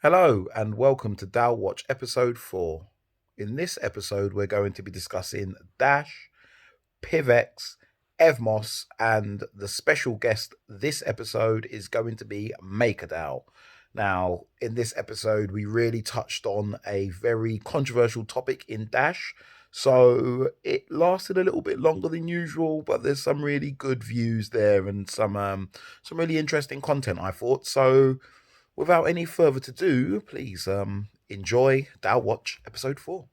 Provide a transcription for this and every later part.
Hello and welcome to DAO Watch episode 4. In this episode, we're going to be discussing Dash, PIVX, Evmos, and the special guest this episode is going to be MakerDAO. Now, in this episode, we really touched on a very controversial topic in Dash, so it lasted a little bit longer than usual, but there's some really good views there and some really interesting content, I thought. So without any further to do, please enjoy DAO Watch episode 4.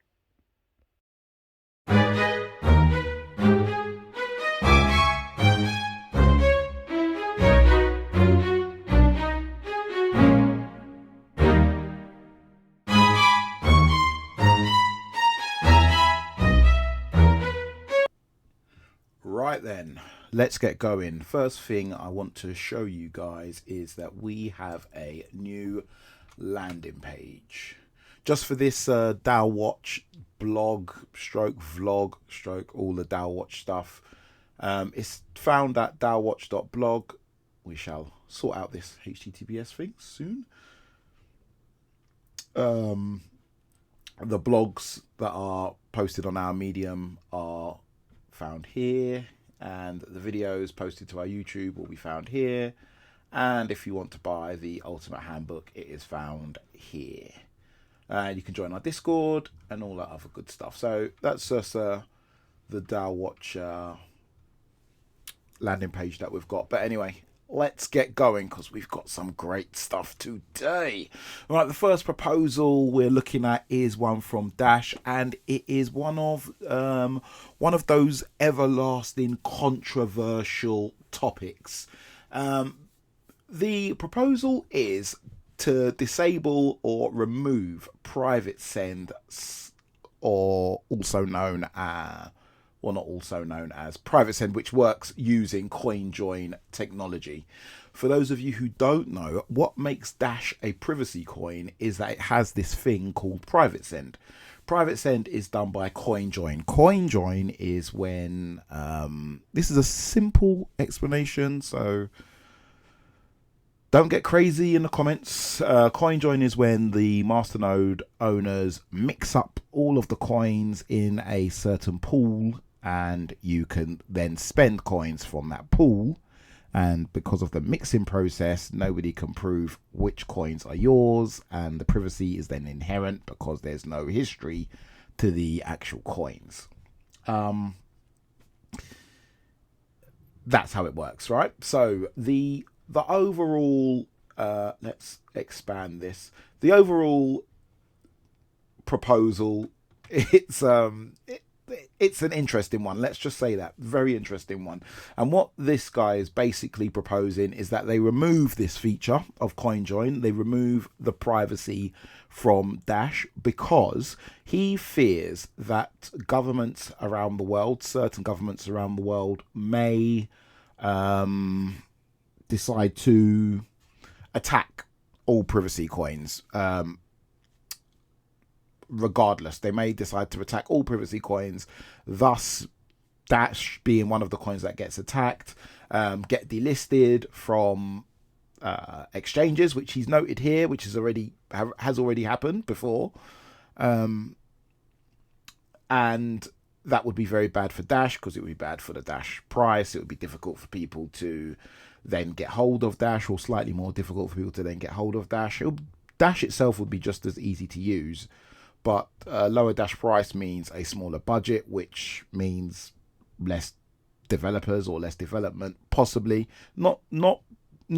Right then, let's get going. First thing I want to show you guys is that we have a new landing page. Just for this DAO Watch blog, stroke vlog, stroke all the DAO Watch stuff. It's found at DAOWatch.blog. We shall sort out this HTTPS thing soon. The blogs that are posted on our Medium are found here, and the videos posted to our YouTube will be found here, and if you want to buy the Ultimate Handbook, it is found here. You can join our Discord and all that other good stuff. So that's just the DAO Watch landing page that we've got. But anyway, let's get going because we've got some great stuff today. All right, the first proposal we're looking at is one from Dash, and it is one of those everlasting controversial topics. The proposal is to disable or remove private send, or also known as, well, not also known as private send, which works using coin join technology. For those of you who don't know, what makes Dash a privacy coin is that it has this thing called private send. Private send is done by coin join. Coin join is when this is a simple explanation, so don't get crazy in the comments. Coin join is when the masternode owners mix up all of the coins in a certain pool, and you can then spend coins from that pool. And because of the mixing process, nobody can prove which coins are yours, and the privacy is then inherent because there's no history to the actual coins. That's how it works, right? So the overall, let's expand this. The overall proposal, it's an interesting one. Let's just say that. Very interesting one. And what this guy is basically proposing is that they remove this feature of CoinJoin. They remove the privacy from Dash because he fears that governments around the world, certain governments around the world, may decide to attack all privacy coins. Regardless, they may decide to attack all privacy coins, thus Dash being one of the coins that gets attacked, get delisted from exchanges, which he's noted here, which has already happened before, and that would be very bad for Dash because it would be bad for the Dash price. It would be difficult for people to then get hold of Dash, or slightly more difficult for people to then get hold of Dash. Dash itself would be just as easy to use, but lower Dash price means a smaller budget, which means less developers or less development. Possibly not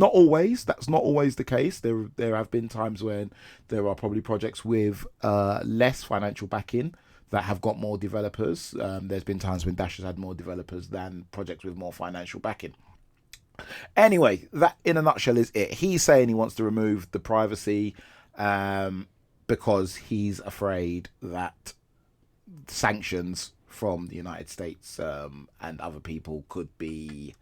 always. That's not always the case. There have been times when there are probably projects with less financial backing that have got more developers. There's been times when Dash has had more developers than projects with more financial backing. Anyway, that in a nutshell is it. He's saying he wants to remove the privacy because he's afraid that sanctions from the United States and other people could be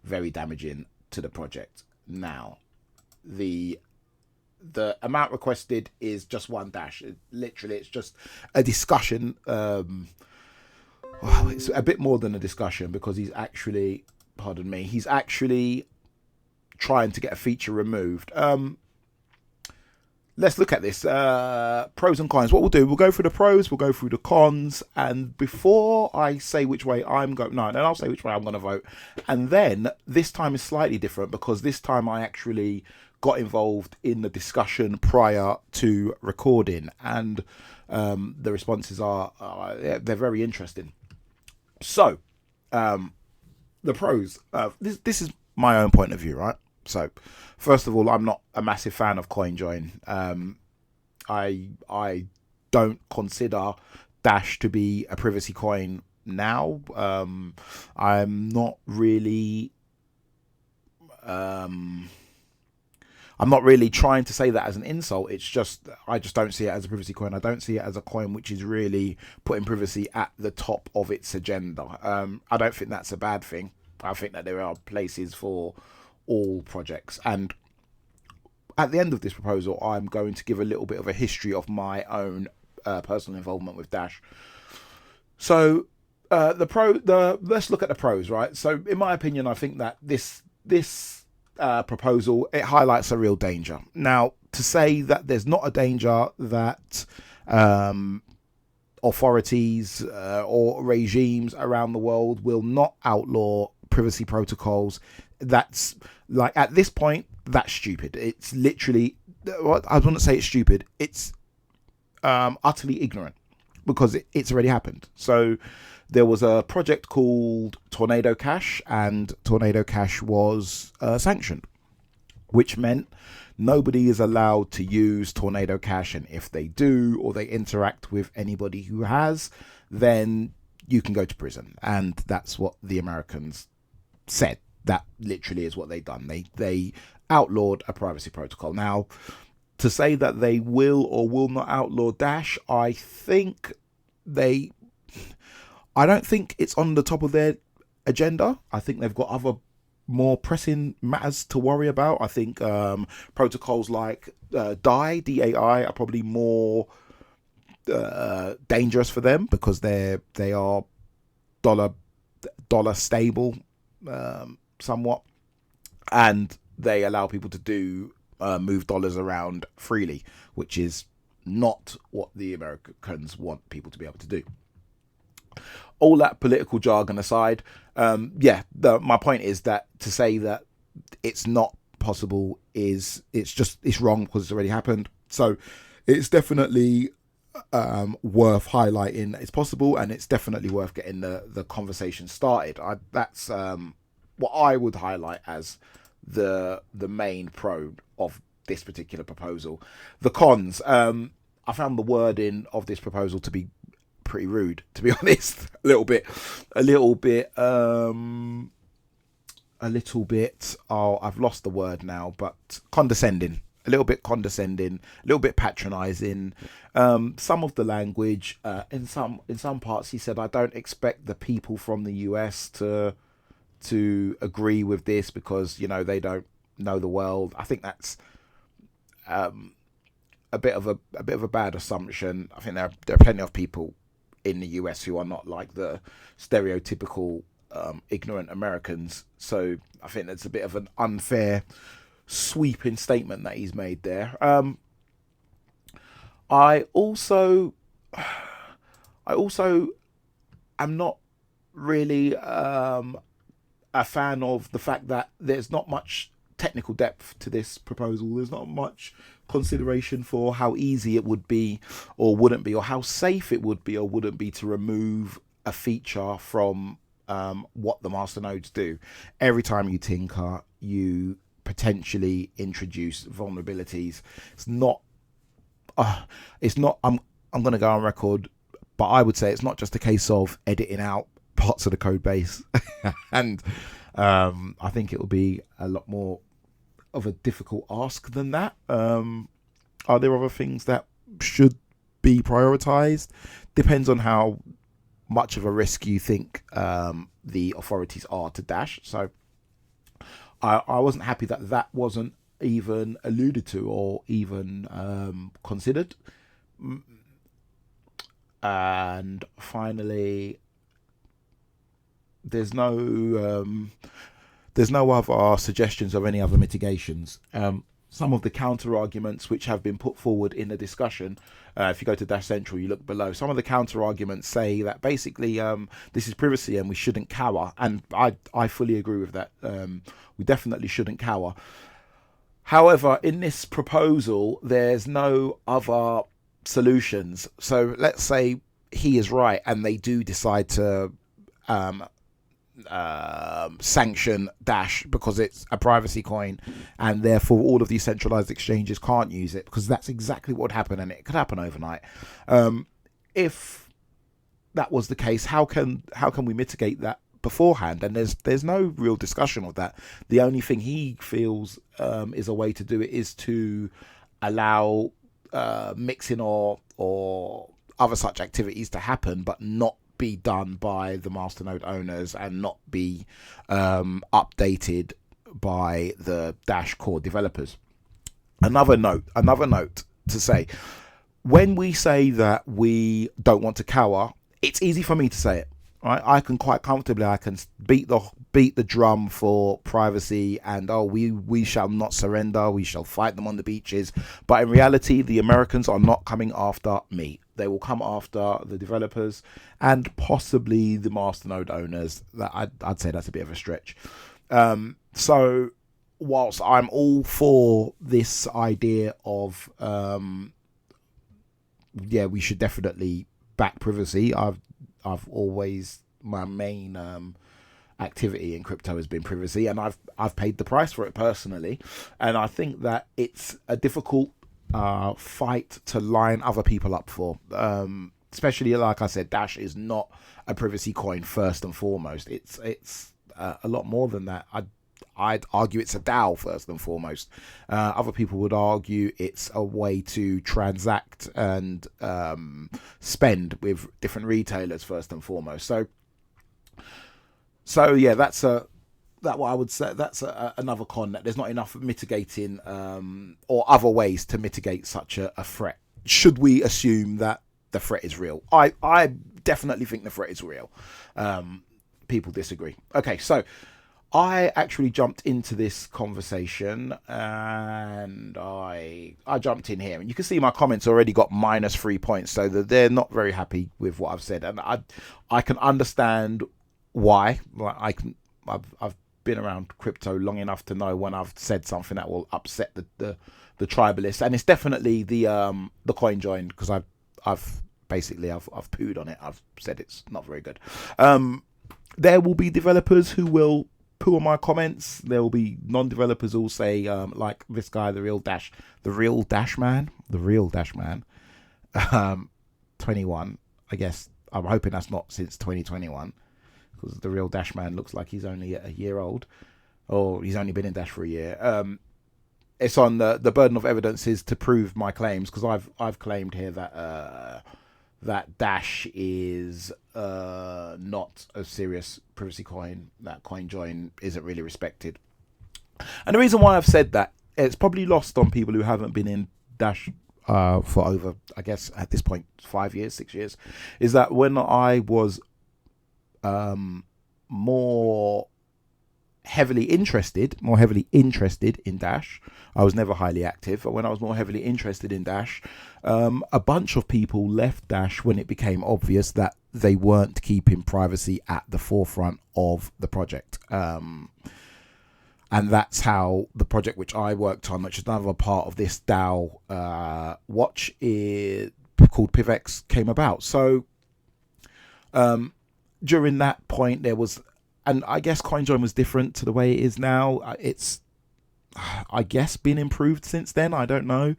very damaging to the project. Now, the amount requested is just one Dash. Literally, it's just a discussion. Well, it's a bit more than a discussion because he's actually trying to get a feature removed. let's look at this. Pros and cons. What we'll do, we'll go through the pros, we'll go through the cons, and before I say which way I'm going, no, then I'll say which way I'm going to vote. And then this time is slightly different because this time I actually got involved in the discussion prior to recording, and the responses are they're very interesting. So, the pros. This is my own point of view, right? So, first of all, I'm not a massive fan of CoinJoin. I don't consider Dash to be a privacy coin now. I'm not really trying to say that as an insult. It's just I just don't see it as a privacy coin. I don't see it as a coin which is really putting privacy at the top of its agenda. I don't think that's a bad thing. I think that there are places for all projects. And at the end of this proposal, I'm going to give a little bit of a history of my own personal involvement with Dash. So let's look at the pros, right? So in my opinion, I think that this proposal, it highlights a real danger. Now, to say that there's not a danger that authorities or regimes around the world will not outlaw privacy protocols, that's like, at this point, that's stupid. It's literally, I wouldn't say it's stupid, it's utterly ignorant, because it's already happened. So there was a project called Tornado Cash, and Tornado Cash was sanctioned, which meant nobody is allowed to use Tornado Cash, and if they do, or they interact with anybody who has, then you can go to prison. And that's what the Americans said. That literally is what they done. They outlawed a privacy protocol. Now, to say that they will or will not outlaw Dash, I don't think it's on the top of their agenda. I think they've got other more pressing matters to worry about. I think protocols like DAI, DAI, are probably more dangerous for them, because they are dollar stable somewhat, and they allow people to do move dollars around freely, which is not what the Americans want people to be able to do. All that political jargon aside, my point is that to say that it's not possible it's wrong, because it's already happened. So it's definitely worth highlighting that it's possible, and it's definitely worth getting the conversation started. That's what I would highlight as the main pro of this particular proposal. The cons, I found the wording of this proposal to be pretty rude, to be honest. a little bit I've lost the word now, but condescending, a little bit patronizing. Some of the language, in some parts, he said, I don't expect the people from the US to agree with this, because they don't know the world. I think that's a bit of a bad assumption. I think there are plenty of people in the US who are not like the stereotypical ignorant Americans. So I think that's a bit of an unfair sweeping statement that he's made there. I also am not really a fan of the fact that there's not much technical depth to this proposal. There's not much consideration for how easy it would be or wouldn't be, or how safe it would be or wouldn't be to remove a feature from what the masternodes do. Every time you tinker, you potentially introduce vulnerabilities. I'm going to go on record, but I would say it's not just a case of editing out parts of the code base. And I think it will be a lot more of a difficult ask than that. Are there other things that should be prioritized? Depends on how much of a risk you think the authorities are to Dash. So I wasn't happy that wasn't even alluded to or even considered. And finally, there's no other suggestions of any other mitigations. some of the counter arguments which have been put forward in the discussion. If you go to Dash Central, you look below. Some of the counter arguments say that basically this is privacy and we shouldn't cower, and I fully agree with that. We definitely shouldn't cower. However, in this proposal, there's no other solutions. So let's say he is right and they do decide to sanction Dash because it's a privacy coin, and therefore all of these centralized exchanges can't use it, because that's exactly what would happen, and it could happen overnight. If that was the case, how can we mitigate that beforehand? And there's no real discussion of that. The only thing he feels is a way to do it is to allow mixing or other such activities to happen, but not be done by the masternode owners and not be updated by the Dash core developers. Another note to say, when we say that we don't want to cower, it's easy for me to say it, right? I can quite comfortably, I can beat the drum for privacy and we shall not surrender, we shall fight them on the beaches. But in reality, the Americans are not coming after me. They will come after the developers and possibly the masternode owners. That I'd say that's a bit of a stretch. So whilst I'm all for this idea of we should definitely back privacy. I've always, my main activity in crypto has been privacy, and I've paid the price for it personally. And I think that it's a difficult fight to line other people up for, especially, like I said, Dash is not a privacy coin first and foremost. It's a lot more than that. I'd argue it's a DAO first and foremost. Other people would argue it's a way to transact and spend with different retailers first and foremost. So yeah, that's what I would say. That's another con, that there's not enough mitigating or other ways to mitigate such a threat. Should we assume that the threat is real? I definitely think the threat is real. People disagree. Okay, so I actually jumped into this conversation and I jumped in here, and you can see my comments already got -3 points, so that they're not very happy with what I've said, and I can understand why. Like I've been around crypto long enough to know when I've said something that will upset the tribalists, and it's definitely the CoinJoin, because I've pooed on it. I've said it's not very good. There will be developers who will poo on my comments. There will be non-developers who will say, like this guy, the real Dash man, 21. I guess I'm hoping that's not since 2021, because the real Dash man looks like he's only a year old, or he's only been in Dash for a year. It's on the burden of evidence is to prove my claims, because I've claimed here that Dash is not a serious privacy coin, that CoinJoin isn't really respected. And the reason why I've said that, it's probably lost on people who haven't been in Dash for over, I guess at this point, 5 years, 6 years, is that when I was more heavily interested in Dash, I was never highly active, but when I was more heavily interested in Dash, a bunch of people left Dash when it became obvious that they weren't keeping privacy at the forefront of the project. And that's how the project which I worked on, which is another part of this DAO Watch, is called PIVX, came about. So during that point, there was, and I guess CoinJoin was different to the way it is now. It's, I guess, been improved since then. I don't know.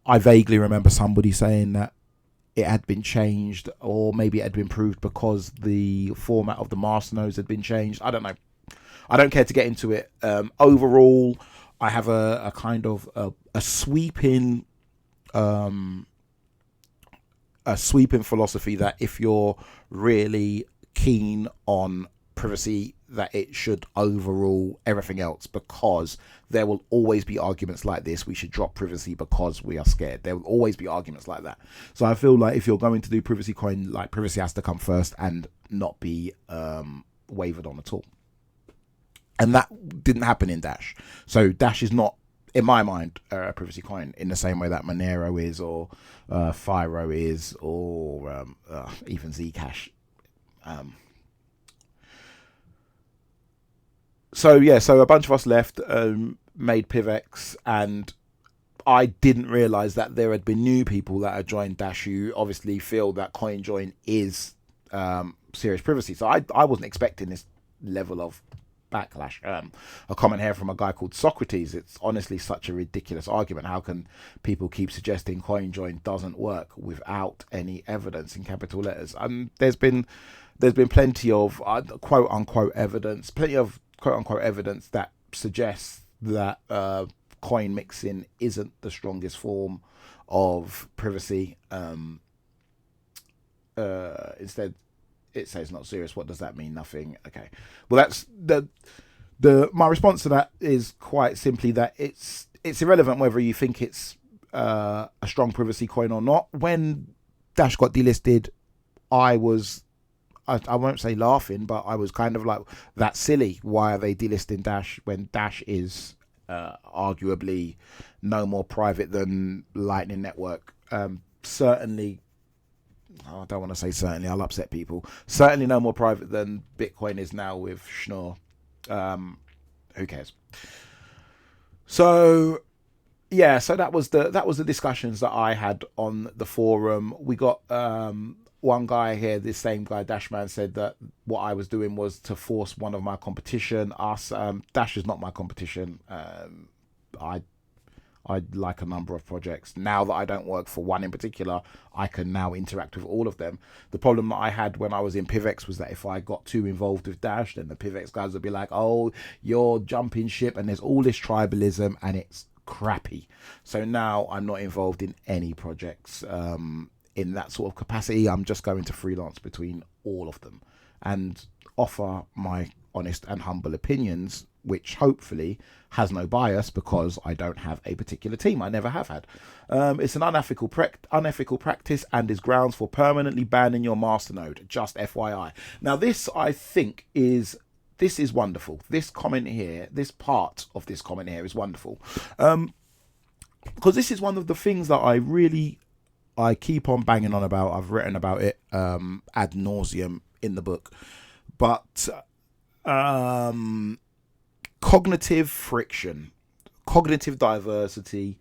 I vaguely remember somebody saying that it had been changed, or maybe it had been improved because the format of the masternodes had been changed. I don't know. I don't care to get into it. Overall, I have a kind of a sweeping philosophy that if you're really keen on privacy, that it should overrule everything else, because there will always be arguments like this. We should drop privacy because we are scared. There will always be arguments like that. So I feel like if you're going to do privacy coin, like, privacy has to come first and not be wavered on at all. And that didn't happen in Dash. So Dash is not, in my mind, a privacy coin in the same way that Monero is, or Fyro is, or even Zcash. So a bunch of us left, made PIVX, and I didn't realize that there had been new people that had joined Dash who obviously feel that CoinJoin is serious privacy. So I wasn't expecting this level of backlash. A comment here from a guy called Socrates. It's honestly such a ridiculous argument. How can people keep suggesting CoinJoin doesn't work without any evidence, in capital letters? There's been plenty of quote unquote evidence, that suggests that coin mixing isn't the strongest form of privacy. Instead, it says not serious. What does that mean? Nothing. Okay. Well, that's my response to that is quite simply that it's irrelevant whether you think it's a strong privacy coin or not. When Dash got delisted, I won't say laughing, but I was kind of like, that's silly. Why are they delisting Dash when Dash is arguably no more private than Lightning Network? Certainly, I don't want to say certainly, I'll upset people. Certainly no more private than Bitcoin is now with Shorn. Who cares? So that was the discussions that I had on the forum. We got one guy here, this same guy, Dashman, said that what I was doing was to force one of my competition, us. Dash is not my competition. I like a number of projects. Now that I don't work for one in particular, I can now interact with all of them. The problem that I had when I was in PIVX was that if I got too involved with Dash, then the PIVX guys would be like, oh, you're jumping ship, and there's all this tribalism, and it's crappy. So now I'm not involved in any projects in that sort of capacity. I'm just going to freelance between all of them and offer my honest and humble opinions, which hopefully has no bias because I don't have a particular team. I never have had. It's an unethical practice and is grounds for permanently banning your masternode. Just FYI. Now, this I think is wonderful. This comment here, this part of this comment here is wonderful, because this is one of the things that I keep on banging on about. I've written about it ad nauseum in the book, but cognitive friction, cognitive diversity,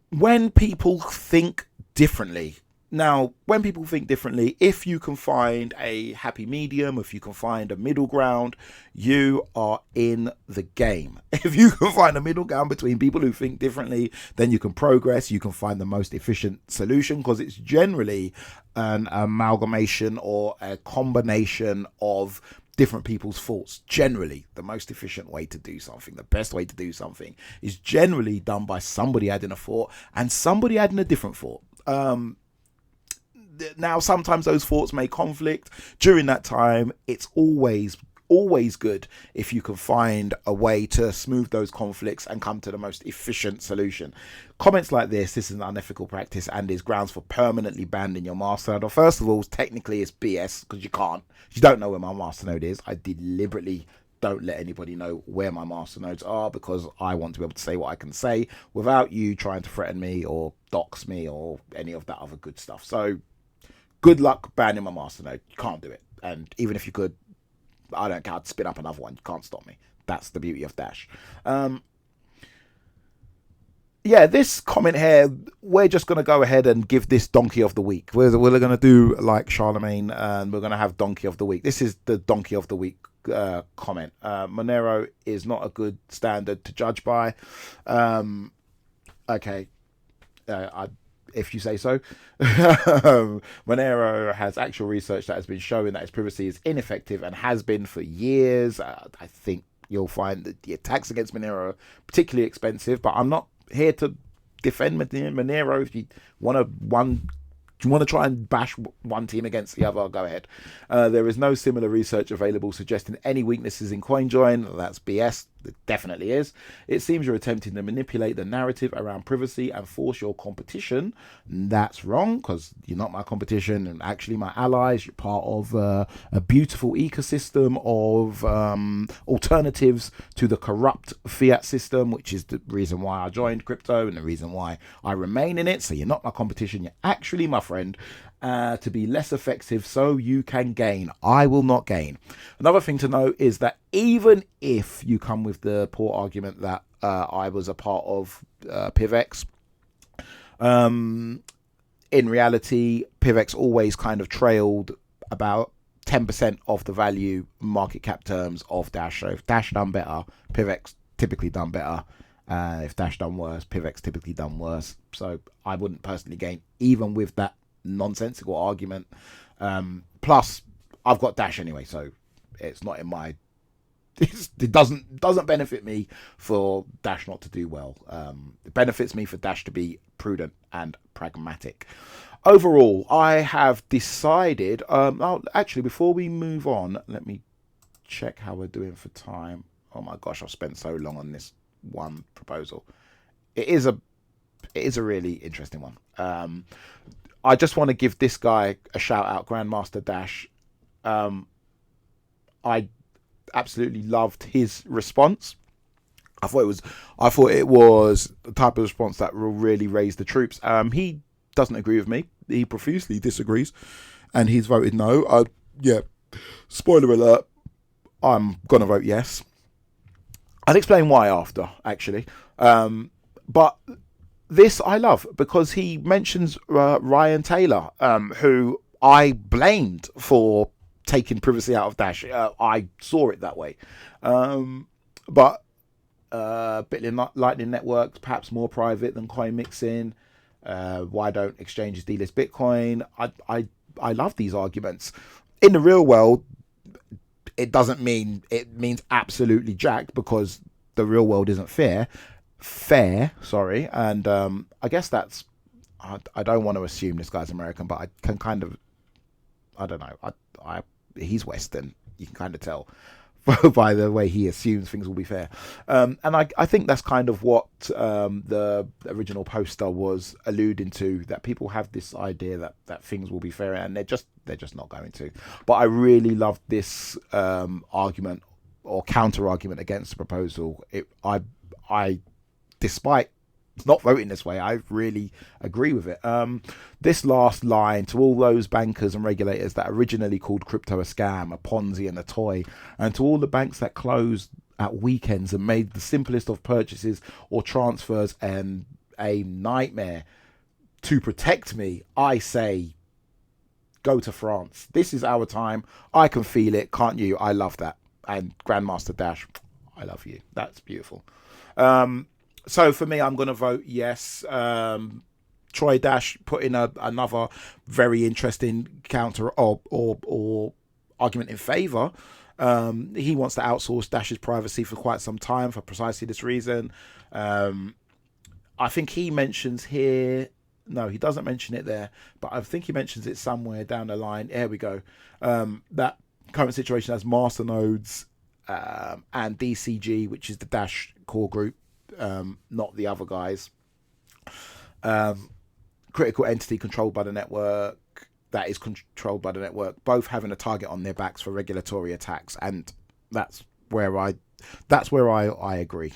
when people think differently. Now, when people think differently, if you can find a happy medium, if you can find a middle ground, you are in the game. If you can find a middle ground between people who think differently, then you can progress, you can find the most efficient solution, because it's generally an amalgamation or a combination of different people's thoughts. Generally, the most efficient way to do something, the best way to do something, is generally done by somebody adding a thought and somebody adding a different thought. Now, sometimes those thoughts may conflict. During that time, it's always good if you can find a way to smooth those conflicts and come to the most efficient solution. Comments like this is an unethical practice and is grounds for permanently banning your masternode. First of all, technically it's BS, because you don't know where my masternode is. I deliberately don't let anybody know where my masternodes are, because I want to be able to say what I can say without you trying to threaten me or dox me or any of that other good stuff. So good luck banning my masternode. You can't do it. And even if you could, I don't care. I'd spin up another one. You can't stop me. That's the beauty of Dash. This comment here, we're just going to go ahead and give this donkey of the week. We're going to do like Charlemagne, and we're going to have donkey of the week. This is the donkey of the week comment. Monero is not a good standard to judge by. Okay. If you say so. Monero has actual research that has been showing that its privacy is ineffective and has been for years. I think you'll find that the attacks against Monero are particularly expensive, but I'm not here to defend Monero. If you want to try and bash one team against the other, go ahead. There is no similar research available suggesting any weaknesses in CoinJoin. That's BS. It definitely is. It seems you're attempting to manipulate the narrative around privacy and force your competition. That's wrong, because you're not my competition and actually my allies. You're part of a beautiful ecosystem of alternatives to the corrupt fiat system, which is the reason why I joined crypto and the reason why I remain in it. So you're not my competition. You're actually my friend. To be less effective so you can gain. I will not gain. Another thing to note is that even if you come with the poor argument that I was a part of PIVX, in reality, PIVX always kind of trailed about 10% of the value market cap terms of Dash. So if Dash done better, PIVX typically done better. If Dash done worse, PIVX typically done worse. So I wouldn't personally gain even with that nonsensical argument. Plus I've got Dash anyway, so it's not in my it doesn't benefit me for Dash not to do well. It benefits me for Dash to be prudent and pragmatic. Overall, I have decided actually, before we move on, let me check how we're doing for time. Oh my gosh, I've spent so long on this one proposal. It is a really interesting one. I just want to give this guy a shout out, Grandmaster Dash. I absolutely loved his response. I thought it was the type of response that will really raise the troops. He doesn't agree with me. He profusely disagrees, and he's voted no. Yeah, spoiler alert. I'm gonna vote yes. I'll explain why after, actually. But this I love because he mentions Ryan Taylor, who I blamed for taking privacy out of Dash. I saw it that way. But Bitcoin Lightning Network, perhaps more private than coin mixing. Why don't exchanges delist Bitcoin? I love these arguments. In the real world, it means absolutely jack, because the real world isn't fair, and I guess that's, I don't want to assume this guy's American, but I can kind of, I don't know, he's Western, you can kind of tell by the way he assumes things will be fair, and I think that's kind of what the original poster was alluding to, that people have this idea that things will be fair, and they're just not going to. But I really loved this argument or counter argument against the proposal. I despite not voting this way, I really agree with it. This last line: to all those bankers and regulators that originally called crypto a scam, a Ponzi and a toy, and to all the banks that closed at weekends and made the simplest of purchases or transfers and a nightmare, to protect me, I say, go to France. This is our time. I can feel it, can't you? I love that. And Grandmaster Dash, I love you. That's beautiful. So for me, I'm going to vote yes. Troy Dash put in another very interesting counter or argument in favour. He wants to outsource Dash's privacy for quite some time for precisely this reason. I think he mentions here, no, he doesn't mention it there, but I think he mentions it somewhere down the line. Here we go. That current situation has masternodes and DCG, which is the Dash core group, not the other guys. Critical entity controlled by the network, that is controlled by the network, both having a target on their backs for regulatory attacks, and that's where I agree.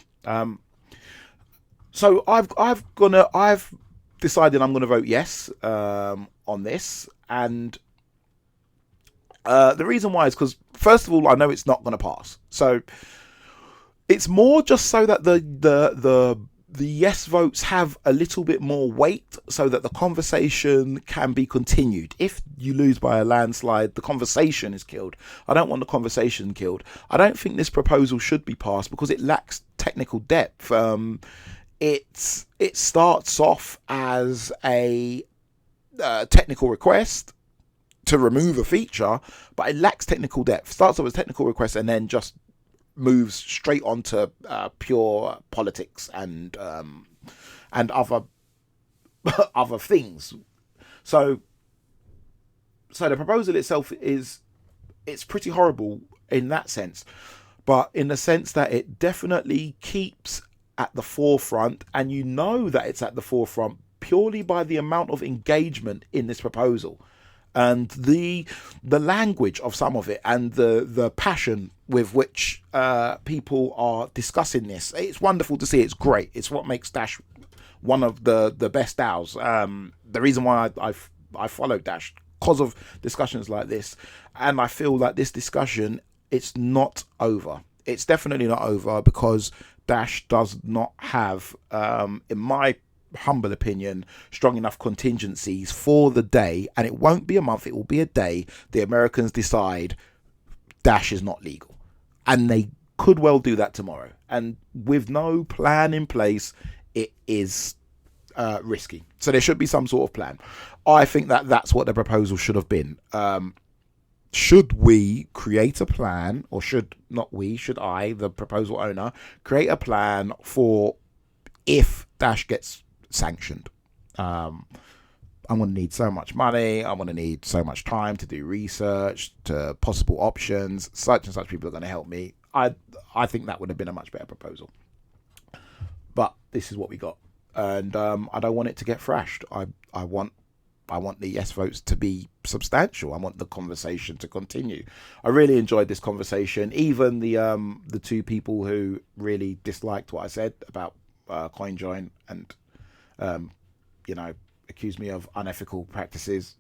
So I've decided I'm gonna vote yes on this, and the reason why is because, first of all, I know it's not going to pass. So it's more just so that the yes votes have a little bit more weight, so that the conversation can be continued. If you lose by a landslide, the conversation is killed. I don't want the conversation killed. I don't think this proposal should be passed because it lacks technical depth. It starts off as a technical request to remove a feature, but it lacks technical depth. Starts off as technical request and then just moves straight onto pure politics and other other things. So the proposal itself it's pretty horrible in that sense. but in the sense that it definitely keeps at the forefront, and you know that it's at the forefront purely by the amount of engagement in this proposal and the language of some of it, and the passion with which people are discussing this. It's wonderful to see. It's great. It's what makes Dash one of the best DAOs. The reason why I follow Dash, because of discussions like this, and I feel that this discussion, it's not over. It's definitely not over, because Dash does not have, in my humble opinion, strong enough contingencies for the day, and it won't be a month, it will be a day, the Americans decide Dash is not legal. And they could well do that tomorrow. And with no plan in place, it is risky. So there should be some sort of plan. I think that that's what the proposal should have been. Should we create a plan, or should I, the proposal owner, create a plan for if Dash gets sanctioned? I'm going to need so much money, I'm going to need so much time to do research, to possible options, such and such people are going to help me. I think that would have been a much better proposal. But this is what we got. And I don't want it to get thrashed. I want the yes votes to be substantial. I want the conversation to continue. I really enjoyed this conversation. Even the two people who really disliked what I said about CoinJoin and accused me of unethical practices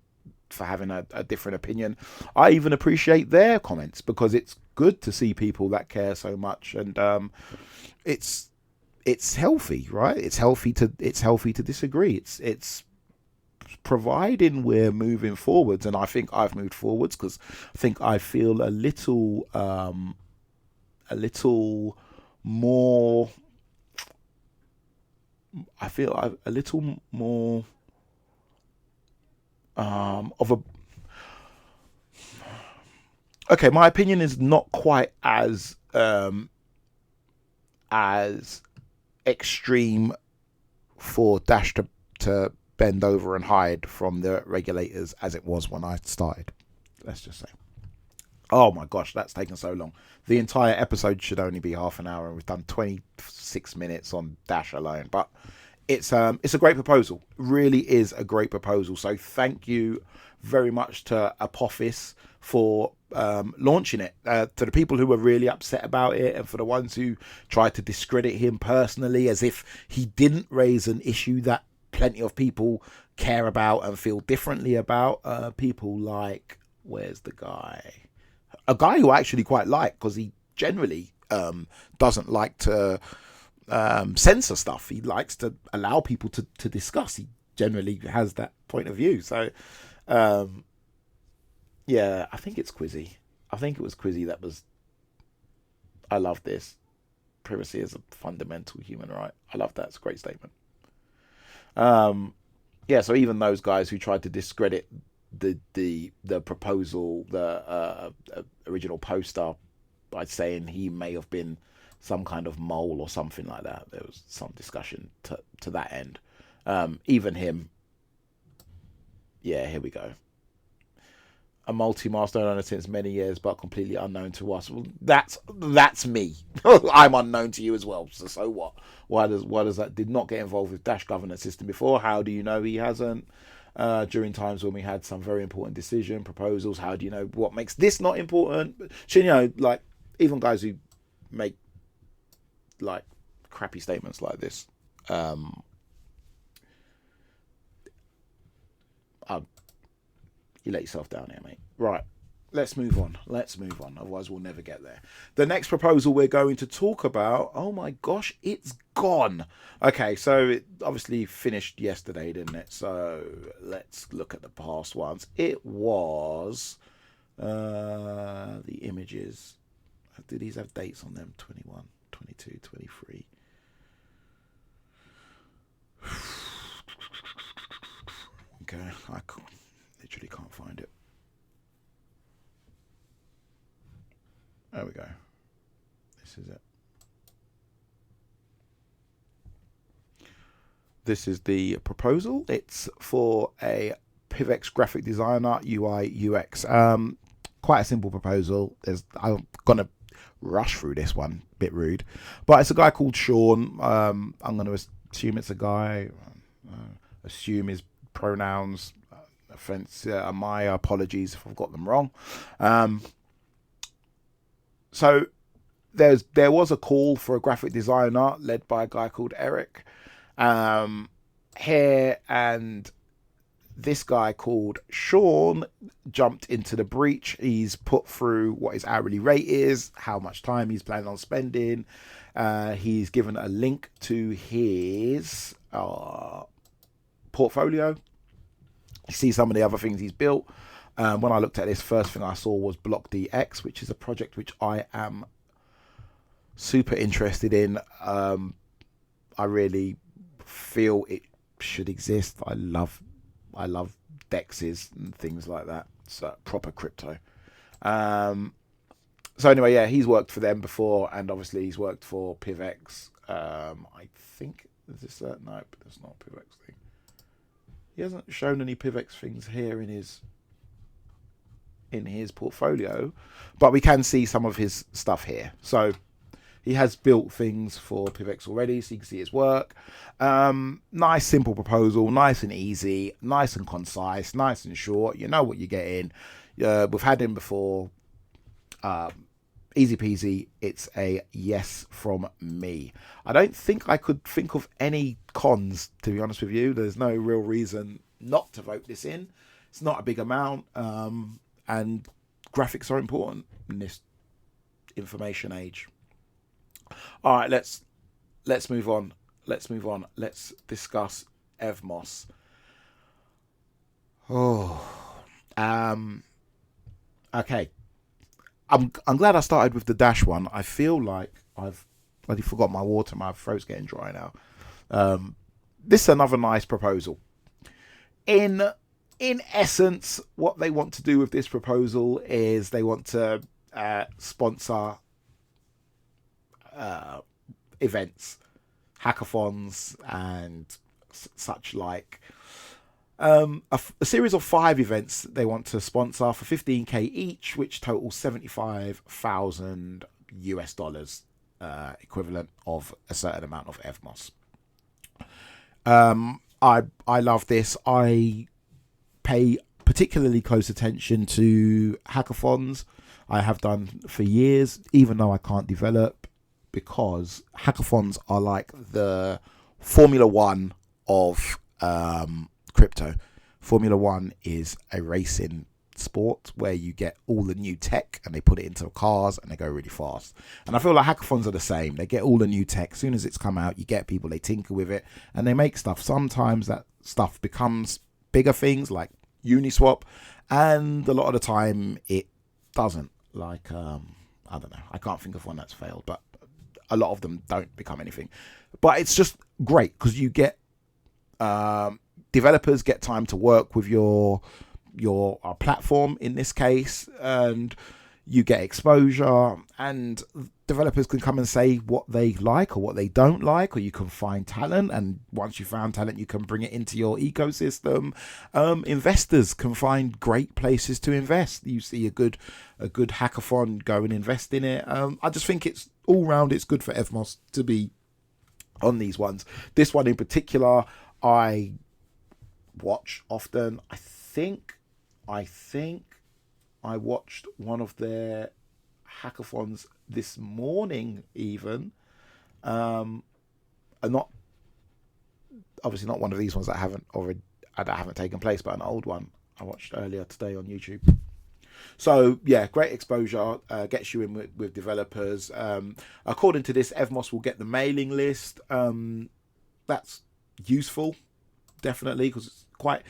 for having a different opinion, I even appreciate their comments, because it's good to see people that care so much, and it's healthy, right? It's healthy to disagree. It's providing we're moving forwards, and I think I've moved forwards, because I think I feel a little more. I feel a little more of a. Okay, my opinion is not quite as extreme for Dash to bend over and hide from the regulators as it was when I started. Let's just say. Oh my gosh, that's taken so long. The entire episode should only be half an hour, and we've done 26 minutes on Dash alone. But it's a great proposal. Really is a great proposal. So thank you very much to Apophis for launching it. To the people who were really upset about it, and for the ones who tried to discredit him personally as if he didn't raise an issue that plenty of people care about and feel differently about. People like, where's the guy? A guy who I actually quite like, because he generally doesn't like to censor stuff. He likes to allow people to discuss. He generally has that point of view. So, yeah, I think it's Quizzy. I think it was Quizzy that was, I love this. Privacy is a fundamental human right. I love that. It's a great statement. Yeah, so even those guys who tried to discredit the proposal, the original poster, by saying he may have been some kind of mole or something like that. There was some discussion to that end. Even him. Yeah, here we go. A multi-master owner since many years, but completely unknown to us. Well, that's me. I'm unknown to you as well. So what? Why does that did not get involved with Dash governance system before? How do you know he hasn't? During times when we had some very important decision proposals, how do you know what makes this not important? So, like, even guys who make like crappy statements like this, you let yourself down here, mate. Right, let's move on. Otherwise we'll never get there. The next proposal we're going to talk about, oh my gosh, it's gone. Okay, so it obviously finished yesterday, didn't it? So let's look at the past ones. It was the images. Do these have dates on them? 21, 22, 23. Okay, I literally can't find it. There we go. This is it. This is the proposal. It's for a PIVX graphic designer, UI, UX. Quite a simple proposal. rush through this one. Bit rude. But it's a guy called Shorn. I'm going to assume it's a guy. Assume his pronouns. Offense. My apologies if I've got them wrong. So there was a call for a graphic designer led by a guy called Eric here, and this guy called Shorn jumped into the breach. He's put through what his hourly rate is, how much time he's planning on spending. He's given a link to his portfolio. You see some of the other things he's built. When I looked at this, first thing I saw was Block DX, which is a project which I am super interested in. I really feel it should exist. I love dexes and things like that. So proper crypto. So anyway, yeah, he's worked for them before, and obviously he's worked for PIVX. I think is this no, but that's not a PIVX thing. He hasn't shown any PIVX things here in his portfolio, but we can see some of his stuff here. So he has built things for PIVX already, so you can see his work. Nice, simple proposal, nice and easy, nice and concise, nice and short. You know what you're getting. We've had him before. Easy peasy. It's a yes from me. I don't think I could think of any cons, to be honest with you. There's no real reason not to vote this in. It's not a big amount, and graphics are important in this information age. All right, let's move on. Let's discuss Evmos. Okay. I'm glad I started with the Dash one. I feel like I've bloody forgot my water. My throat's getting dry now. This is another nice proposal. In essence, what they want to do with this proposal is they want to sponsor events, hackathons, and such like. A series of 5 events they want to sponsor for $15,000 each, which totals $75,000 US, equivalent of a certain amount of Evmos. I love this. I pay particularly close attention to hackathons. I have done for years, even though I can't develop, because hackathons are like the Formula One of crypto. Formula One is a racing sport where you get all the new tech and they put it into cars and they go really fast. And I feel like hackathons are the same. They get all the new tech. As soon as it's come out, you get people, they tinker with it and they make stuff. Sometimes that stuff becomes bigger things like Uniswap, and a lot of the time it doesn't. Like, I don't know. I can't think of one that's failed, but a lot of them don't become anything. But it's just great because you get developers get time to work with your platform in this case, and you get exposure, and developers can come and say what they like or what they don't like, or you can find talent, and once you found talent you can bring it into your ecosystem. Investors can find great places to invest. You see a good hackathon, go and invest in it. I just think it's all round, it's good for Evmos to be on these ones. This one in particular I watch often. I think I watched one of their hackathons this morning even, and not obviously not one of these ones that haven't taken place, but an old one I watched earlier today on YouTube. So yeah, great exposure, gets you in with developers. According to this, Evmos will get the mailing list. That's useful, definitely, because it's quite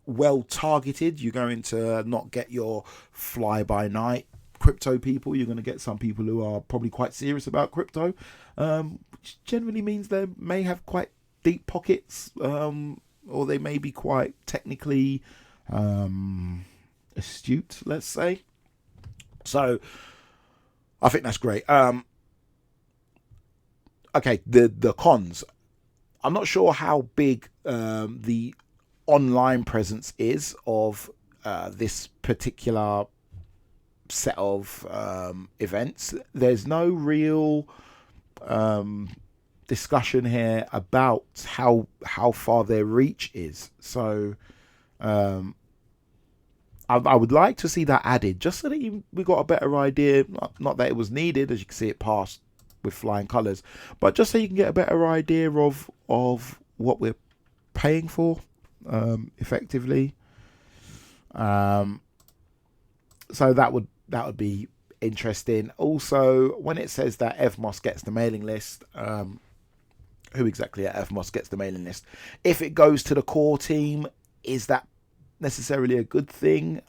well targeted. You're going to not get your fly by night crypto people. You're going to get some people who are probably quite serious about crypto, which generally means they may have quite deep pockets, or they may be quite technically astute, let's say. So I think that's great. Okay, the cons. I'm not sure how big the online presence is of this particular set of events. There's no real discussion here about how far their reach is. So I would like to see that added, just so that we got a better idea. Not that it was needed, as you can see it passed with flying colours, but just so you can get a better idea of what we're paying for, effectively. So that would be interesting. Also, when it says that Evmos gets the mailing list, who exactly at Evmos gets the mailing list? If it goes to the core team, is that necessarily a good thing?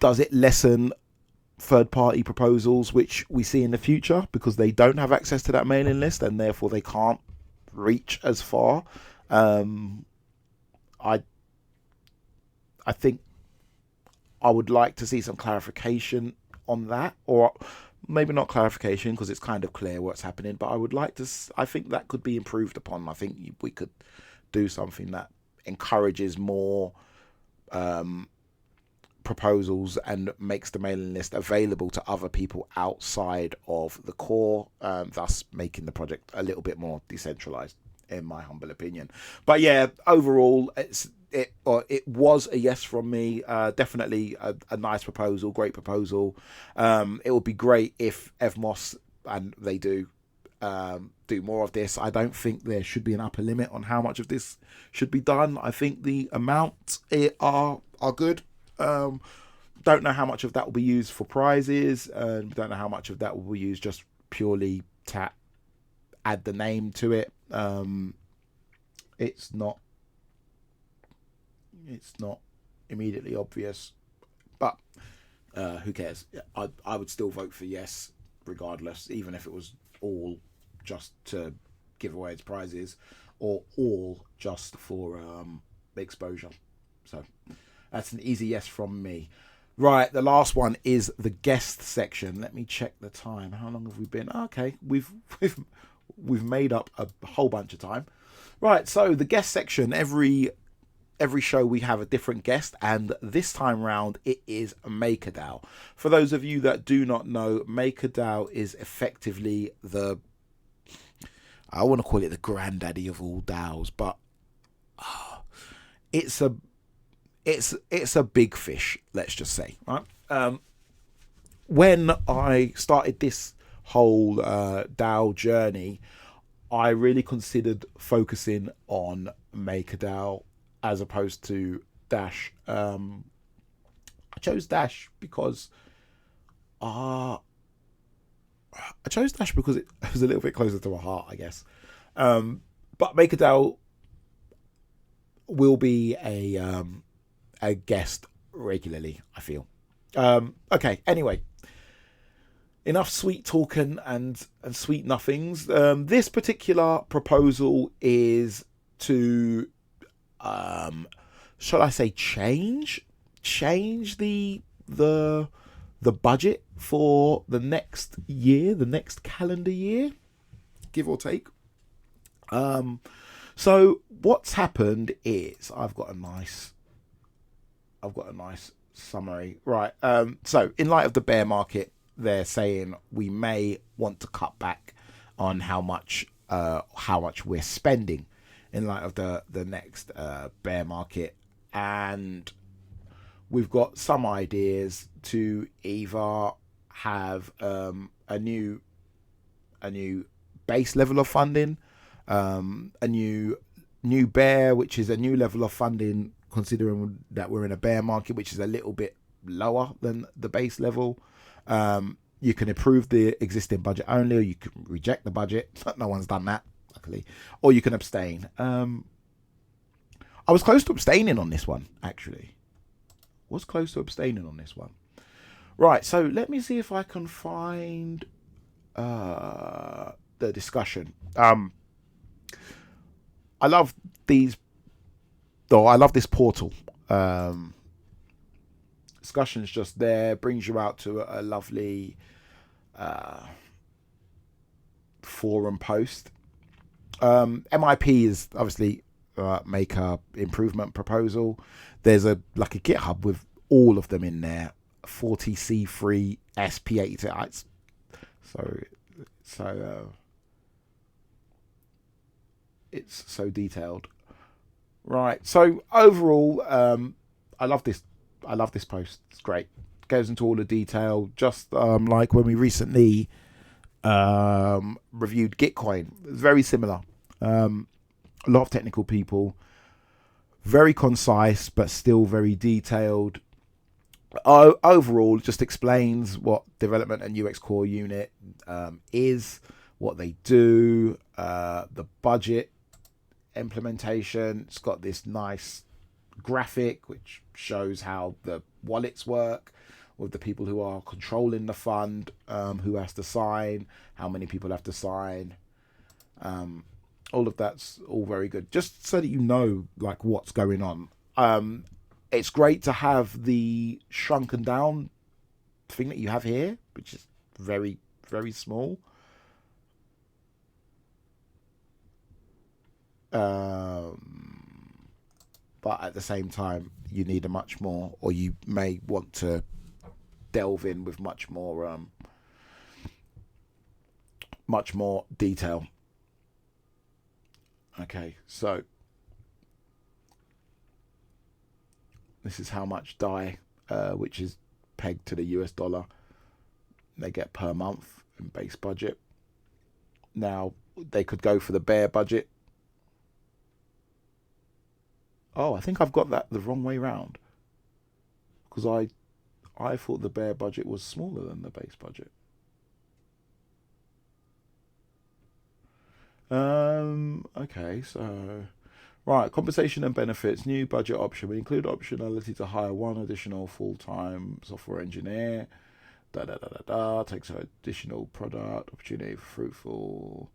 Does it lessen third-party proposals which we see in the future because they don't have access to that mailing list and therefore they can't reach as far? I think I would like to see some clarification on that, or maybe not clarification because it's kind of clear what's happening, but I think that could be improved upon. I think we could do something that encourages more proposals and makes the mailing list available to other people outside of the core, thus making the project a little bit more decentralized, in my humble opinion. But yeah, overall, it was a yes from me. Definitely a nice proposal, great proposal. It would be great if Evmos, and they do more of this. I don't think there should be an upper limit on how much of this should be done. I think the amounts are good. Don't know how much of that will be used for prizes, and don't know how much of that will be used just purely to add the name to it. It's not immediately obvious, but who cares? I would still vote for yes regardless, even if it was all just to give away its prizes or all just for exposure. So that's an easy yes from me. Right, the last one is the guest section. Let me check the time. How long have we been? Okay, we've made up a whole bunch of time. Right, so the guest section, every show we have a different guest, and this time round it is MakerDAO. For those of you that do not know, MakerDAO is effectively I want to call it the granddaddy of all DAOs, but it's a big fish, let's just say, right? When I started this whole DAO journey, I really considered focusing on MakerDAO as opposed to Dash. I chose Dash because it was a little bit closer to my heart, I guess. But MakerDAO will be a guest regularly, I feel. Okay, anyway, enough sweet talking and sweet nothings. This particular proposal is to shall I say change the budget for the next year, the next calendar year, give or take. So what's happened is I've got a nice summary. Right. So in light of the bear market, they're saying we may want to cut back on how much we're spending in light of the next bear market, and we've got some ideas to either have a new base level of funding, a new bear, which is a new level of funding considering that we're in a bear market, which is a little bit lower than the base level. You can approve the existing budget only, or you can reject the budget. No one's done that, luckily. Or you can abstain. I was close to abstaining on this one, actually. Right, so let me see if I can find the discussion. I love these, though. I love this portal. Discussion's just there, brings you out to a lovely forum post. MIP is obviously maker improvement proposal. There's a GitHub with all of them in there. 40C3 SP82. So it's so detailed. Right. So overall, I love this. I love this post. It's great. Goes into all the detail, just like when we recently reviewed Gitcoin. It's very similar. A lot of technical people, very concise, but still very detailed. Overall, just explains what development and UX core unit is, what they do, the budget implementation. It's got this nice graphic which shows how the wallets work with the people who are controlling the fund, who has to sign, how many people have to sign. All of that's all very good, just so that you know like what's going on. It's great to have the shrunken down thing that you have here, which is very, very small. But at the same time, you need a much more, or you may want to delve in with much more detail. Okay, so this is how much DAI, which is pegged to the US dollar, they get per month in base budget. Now, they could go for the bear budget. Oh, I think I've got that the wrong way round. Because I thought the bear budget was smaller than the base budget. Okay, so right, compensation and benefits, new budget option. We include optionality to hire one additional full-time software engineer. Takes an additional product opportunity for fruitful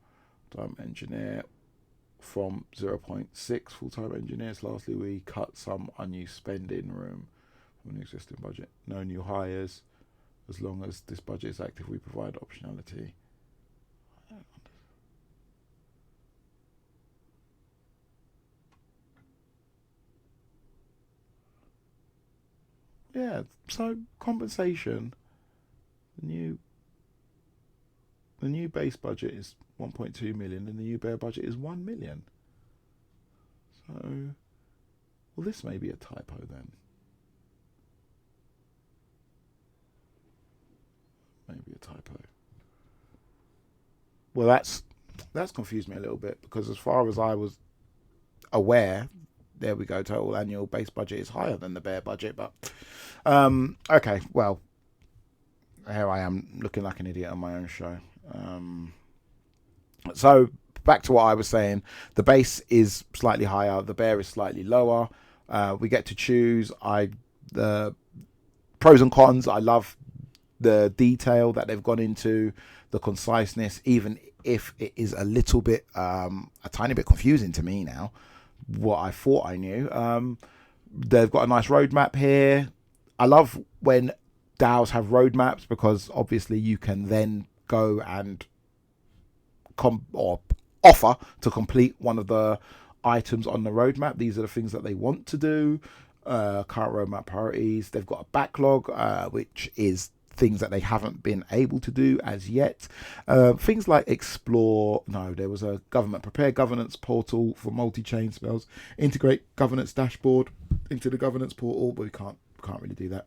time engineer from 0.6 full-time engineers. Lastly, we cut some unused spending room from the existing budget. No new hires. As long as this budget is active, we provide optionality. Yeah, so compensation. The new base budget is 1.2 million and the new bear budget is 1 million. So, well, this may be a typo then. Maybe a typo. Well, that's confused me a little bit, because as far as I was aware, there we go, total annual base budget is higher than the bear budget. But okay, well, here I am looking like an idiot on my own show. So back to what I was saying, the base is slightly higher, the bear is slightly lower. We get to choose. The pros and cons, I love the detail that they've gone into, the conciseness, even if it is a little bit a tiny bit confusing to me now, what I thought I knew. They've got a nice roadmap here. I love when DAOs have roadmaps, because obviously you can then go and offer to complete one of the items on the roadmap. These are the things that they want to do. Current roadmap priorities. They've got a backlog, which is things that they haven't been able to do as yet. Things like explore. No, there was a government prepare governance portal for multi-chain spells. Integrate governance dashboard into the governance portal, but we can't really do that.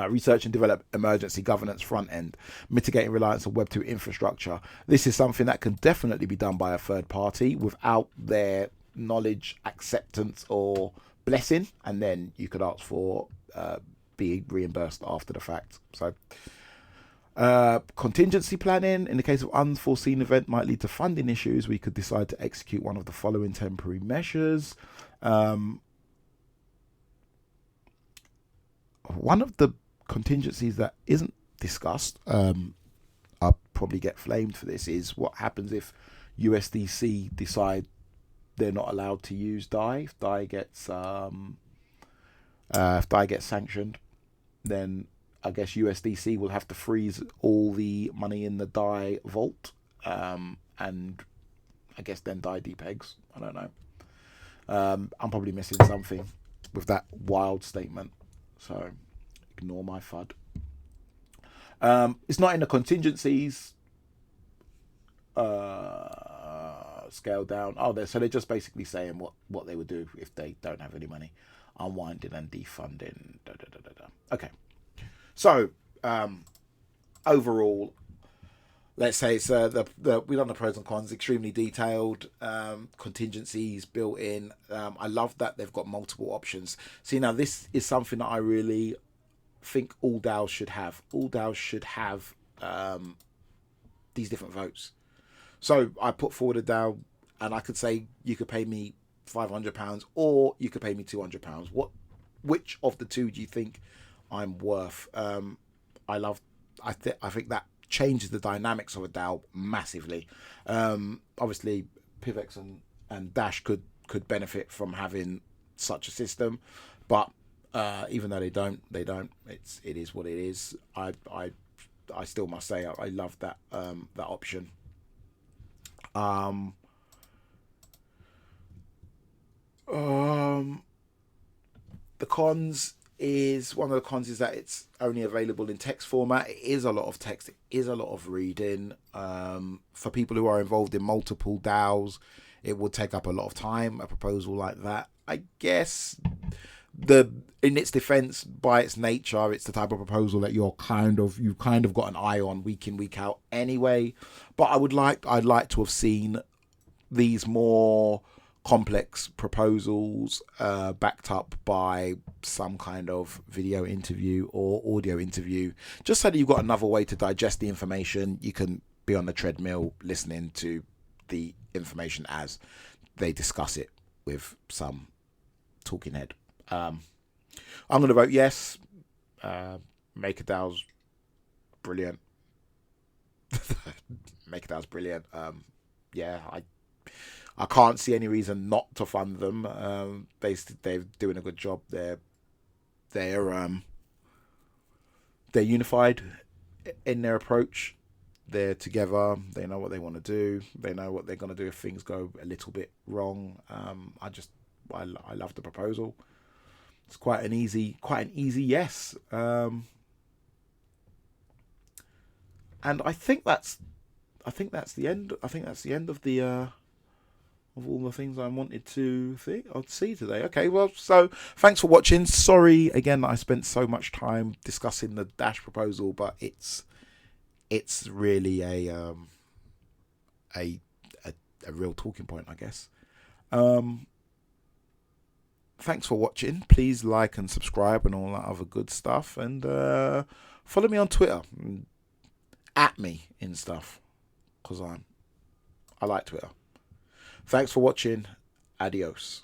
Research and develop emergency governance front end, mitigating reliance on Web 2 infrastructure. This is something that can definitely be done by a third party without their knowledge, acceptance, or blessing, and then you could ask for be reimbursed after the fact. So contingency planning. In the case of unforeseen event might lead to funding issues, we could decide to execute one of the following temporary measures. One of the contingencies that isn't discussed, I'll probably get flamed for this, is what happens if USDC decide they're not allowed to use DAI. If DAI gets sanctioned, then I guess USDC will have to freeze all the money in the DAI vault, and I guess then DAI depegs. I don't know. I'm probably missing something with that wild statement, so ignore my FUD. It's not in the contingencies. Scale down. So they're just basically saying what they would do if they don't have any money. Unwinding and defunding. Okay. So overall, let's say it's we done the pros and cons, extremely detailed, contingencies built in. I love that they've got multiple options. See, now this is something that I really think all DAOs should have. All DAOs should have these different votes. So I put forward a DAO and I could say you could pay me £500 or you could pay me £200. Which of the two do you think I'm worth? I think that changes the dynamics of a DAO massively. Obviously, PIVX and Dash could benefit from having such a system, but even though they don't. It is what it is. I still must say I love that option. The cons is one of the cons is that it's only available in text format. It is a lot of text. It is a lot of reading. For people who are involved in multiple DAOs, it would take up a lot of time. A proposal like that, I guess, in its defense, by its nature, it's the type of proposal that you've kind of got an eye on week in, week out anyway. But I'd like to have seen these more complex proposals backed up by some kind of video interview or audio interview, just so that you've got another way to digest the information. You can be on the treadmill listening to the information as they discuss it with some talking head. I'm going to vote yes. MakerDAO's brilliant. MakerDAO's brilliant. I can't see any reason not to fund them. They're doing a good job. They're unified in their approach. They're together. They know what they want to do. They know what they're going to do if things go a little bit wrong. I love the proposal. It's quite an easy yes. And I think that's the end. I think that's the end of the of all the things I wanted to see today. Okay, well, so thanks for watching. Sorry again that I spent so much time discussing the Dash proposal, but it's really a real talking point, I guess. Thanks for watching. Please like and subscribe and all that other good stuff. And follow me on Twitter. At me in stuff. Because I like Twitter. Thanks for watching. Adios.